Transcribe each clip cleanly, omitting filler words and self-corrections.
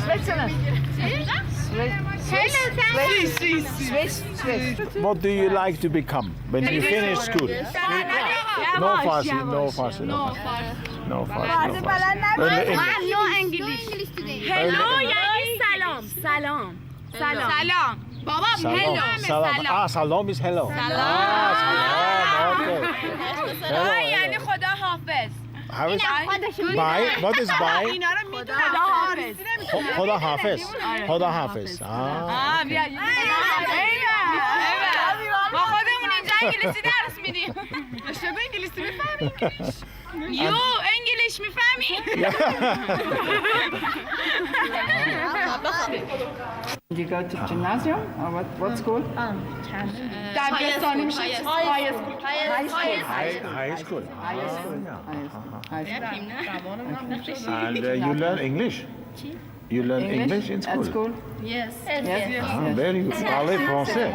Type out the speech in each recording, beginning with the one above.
Switzerland. Swiss. What do you like to become when you finish school? No Farsi. No English. Hello yani salam. Baba hello. Salam. Salam is hello. Salam. Okay. Hello yani khuda hafiz. How is bye? What is bye? Khuda hafiz. Khuda hafiz. بیا ما خودمون اینجا انگلیسی درس میدیم. اشتباه انگلیسی میفهمی؟ یو انگلیش میفهمی؟ You go to gymnasium or what school? دبیرستانی میشه. High school. And you learn English? You learn English in school? At school? Yes. Very good. Parlez français?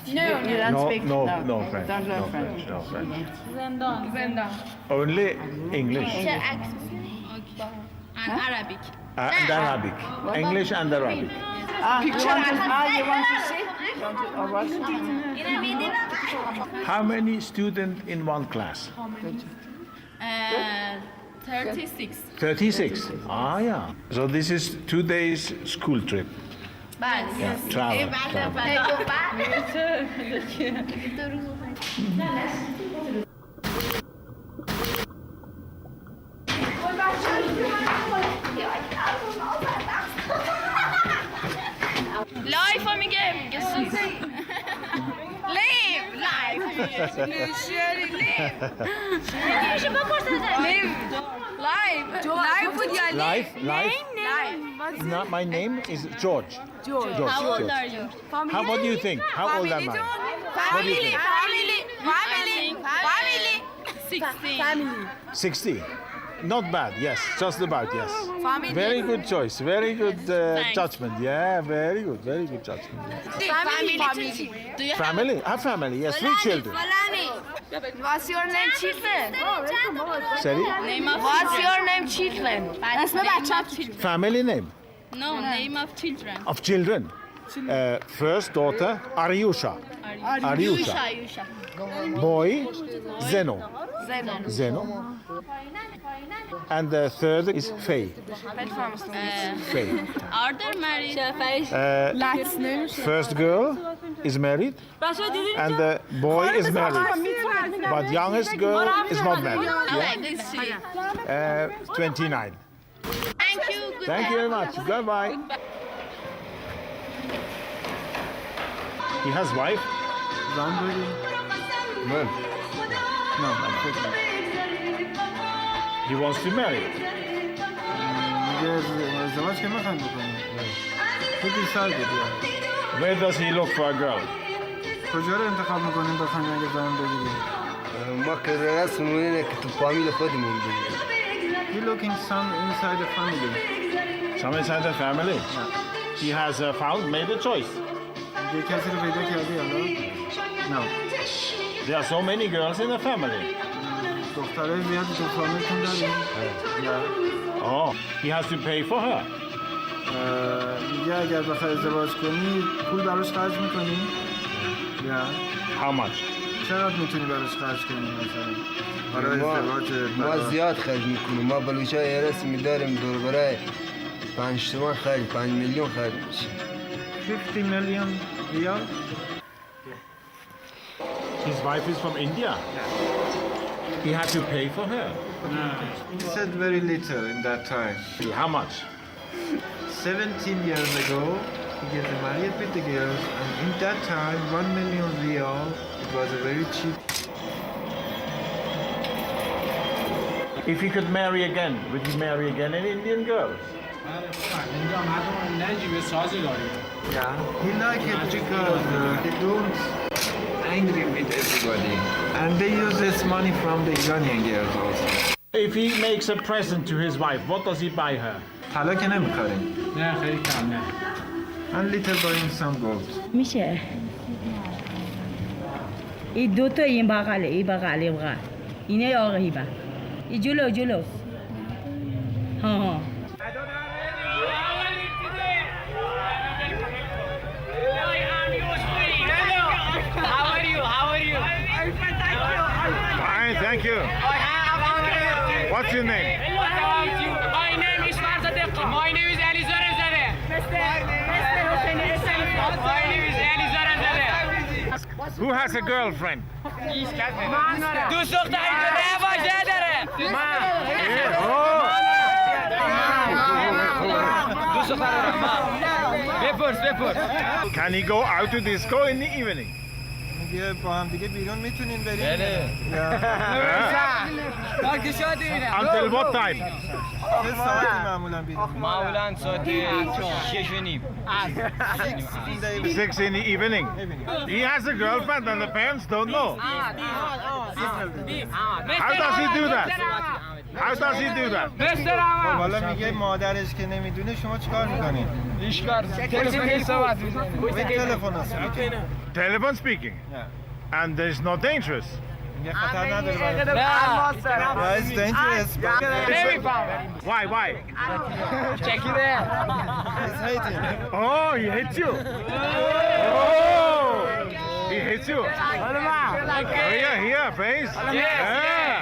You don't speak? No French. Don't learn French. No French. زندان. Only English. And Arabic. And Arabic. English and Arabic. You want to see? Or what? How many students in one class? 36. 36. Yeah. So this is 2 days school trip. Bad. Yeah, travel. Life میگه live بود یا Life? No, my name is George. George. How old are you? What do you think? How old am I? What do you think? Family. 60. Not bad, yes. Just about, yes. Very good choice. Very good judgment. Yeah, very good judgment. Family. Do you Family? I have family, yes. 3 children. What's your name, children? Sorry? What's your name, children? Family name? No, name of children. Of children? First daughter, Aryusha. Boy, Zeno. And the third is Faye. Are they married? First girl is married, and the boy is married, but youngest girl is not married. Yeah? 29. Thank you. Thank you very much. Goodbye. He has wife? No. He wants to marry. Where does he look for a girl? کجا رو انتخاب میکنیم بخوایم اگه زن بگیریم؟ ما که رسممون اینه که تو فامیل خودمون بگیریم. He looking some inside the family. Some inside the family? He has made a choice. یه کسی رو پیدا کردی حالا؟ No. There are so many girls in the family. دخترای زیادی تو فامیلتون داریم؟ Oh, he has to pay for her. میگه اگر بخوای ازدواج کنی پول براش خرج میکنی؟ How much? چقدر میتونی براش خرج کنی مثلا؟ برای ازدواج ما زیاد خرج میکنیم. ما بلوچای ارس میداریم دور برای 5 تومن خرج 5 میلیون خرج میشه. 50 million riyal? His wife is from India. He had to pay for her. He said very little in that time. How much? 17 years ago, he gets married with the girls, and in that time, 1 million riyal, it was a very cheap. If he could marry again, would he marry again an Indian girl? Yeah, he liked it because they don't angry with everybody, and they use this money from the Iranian girls also. If he makes a present to his wife, what does he buy her? حالا که نمیخوریم. نه خیلی کم نه. And little buying some gold. میشه. این دو تا این بغله، این بغل. اینه آقا هیبا. این جلو. ها. What's your name? My name is Farsi. My name is Elizarezade. My name is Elizarezade. Who has a girlfriend? دوست دختری داره واژه داره. Oh. دوست دختر بپرس. Can he go out to disco in the evening? میگه با هم دیگه بیرون میتونین بریم. Until what time? چه ساعتی معمولا بیرون؟ معمولا ساعت 6:30. 6 in the evening. He has a girlfriend and the parents don't know. How does he do that? How does he do that? حالا میگه مادرش که نمیدونه شما چیکار میکنین؟ تلفنی صحبت می‌کنیم. به تلفن است. Telephone speaking. And there's no dangerous. میگه خطر نداره برای It's dangerous. Why? Check it out. He's hating. Oh, he hits you. Oh, he hits you. Here, face. Yeah.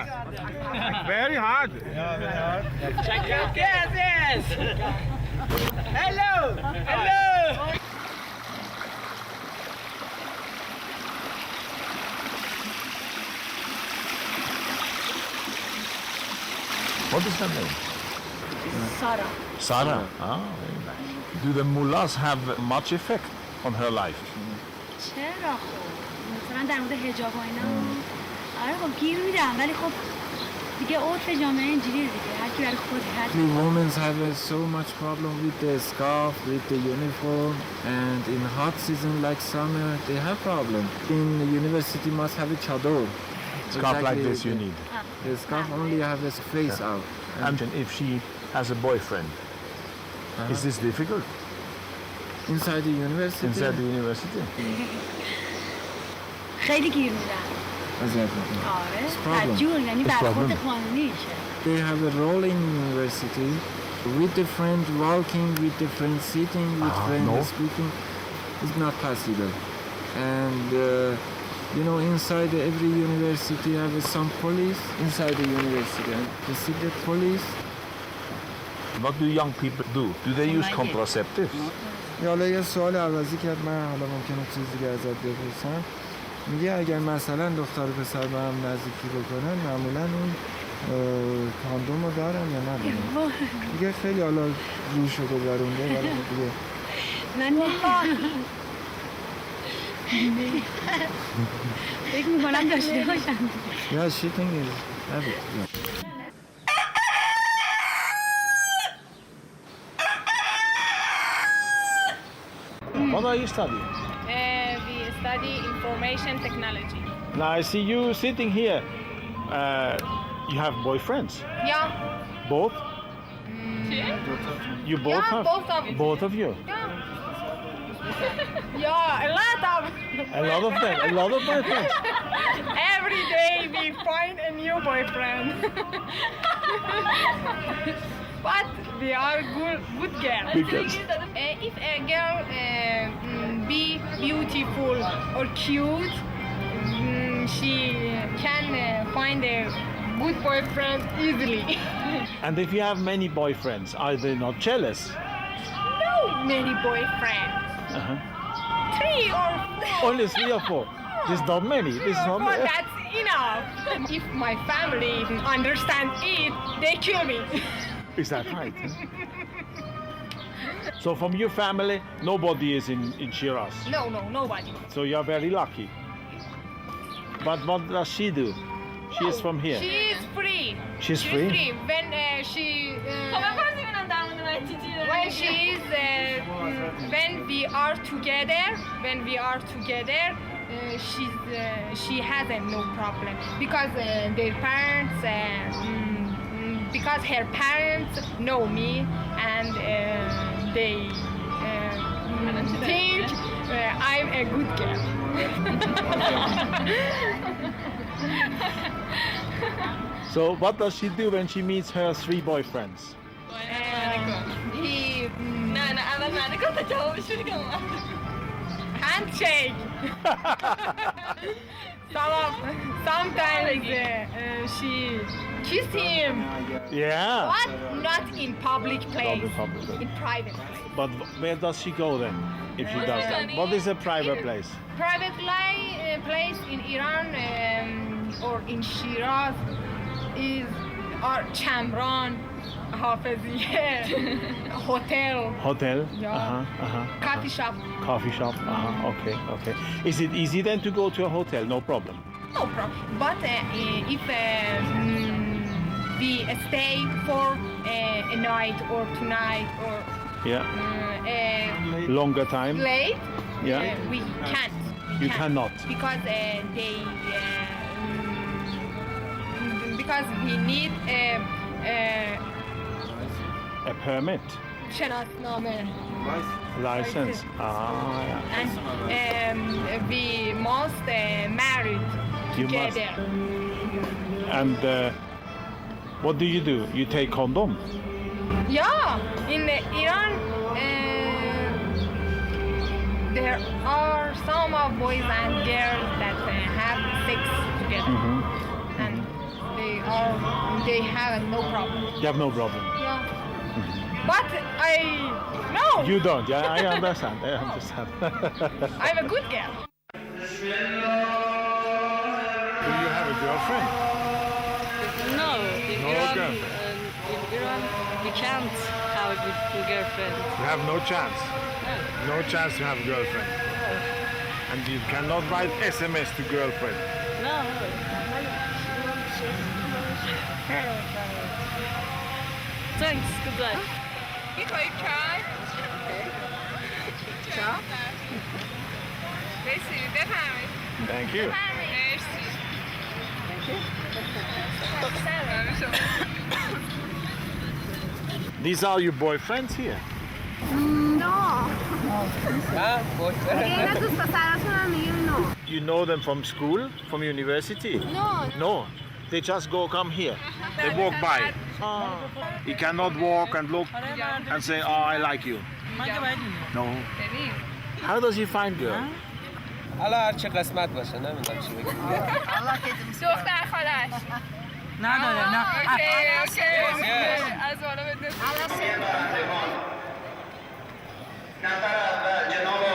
Very hard. Check it out. Yes. Hello. What is her name? Sarah. Sarah. Ah, very nice. Do the mullahs have much effect on her life? چرا خب مثلا در مورد حجاب و اینا آره خب گیر میدم ولی خب دیگه عرف جامعه اینجوریه دیگه هر کی برای خود هر Women have so much problem with the scarf, with the uniform, and in hot season like summer, they have problem. In university must have a chador. Scarf like this you need. The scarf only have a face out. And if she has a boyfriend, is this difficult? Inside the university? Inside the university? خیلی گیر میدم آره بدجور یعنی برخورد قانونیشه They have a role in university with the friend walking, with the friend sitting, with friend speaking. It's not possible. And you know, inside every university have some police inside the university. The secret police. What do young people do? Do they use contraceptives? حالا یه سوال عوضی کرد من حالا ممکنه چیزی که ازت بپرسم میگه اگر مثلا دختر و پسر به هم نزدیکی بکنن معمولا اون کاندوم رو دارن یا ندارن دیگه خیلی حالا روشو گذرونده ولی دیگه من فکر میکنم داشته باشم Yeah, she think is have it. Yeah. What are you studying? We study information technology. Now I see you sitting here. You have boyfriends? Yeah. Both? You both Yeah, have? both of you? Yeah, a lot of. A lot of them? A lot of boyfriends? Every day we find a new boyfriend. But they are good girls. Because If a girl be beautiful or cute, she can find a good boyfriend easily. and if you have many boyfriends, are they not jealous? No many boyfriends. 3 or 4. Only 3 or 4. This is not many. This is not But many. that's enough. If my family understand it, they kill me. Is that right? So from your family, nobody is in Shiraz. No, nobody. So you are very lucky. But what does she do? She is from here. She is free. She's free? When she when we are together, she has no problem because their parents because her parents know me and they think I'm a good girl. So what does she do when she meets her 3 boyfriends? Handshake. Sometimes she kiss him, Yeah. but not in public place, Public place. in private place. But where does she go then? If she does that, what is a private place? Private place in Iran or in Shiraz is or Chamran, Hafiziye, hotel, Hotel. Yeah. Coffee shop. Coffee shop. Okay. Okay. Is it easy then to go to a hotel? No problem. No problem. But if we stay for a night or tonight or Yeah. Longer time. late, Yeah. we can't. You cannot. Because because we need A permit. شناسنامه. License. Yeah. And we must married You must. together. And what do? You take condom. Yeah, in Iran, there are some of boys and girls that have sex together, and they have no problem. You have no problem. Yeah, but no, You don't. Yeah, I understand. I understand. I'm a good girl. Do you have a girlfriend? No, No girlfriend. In Iran, you can't have a good girlfriend. You have no chance. No chance to have a girlfriend. And you cannot write SMS to girlfriend. No. Thanks, goodbye. میخوایی چای؟ چای؟ مرسی بفرمایید. Thank you. مرسی. These are your boyfriends here? You know them from school, from university? No. They just come here. They walk by. You cannot walk and look and say, oh, I like you. No. How does he find girl? حالا هر چه قسمت باشه نمیدونم چی بگم دختر خالش نداره نه. اوکی از بالا بده نفر اول جناب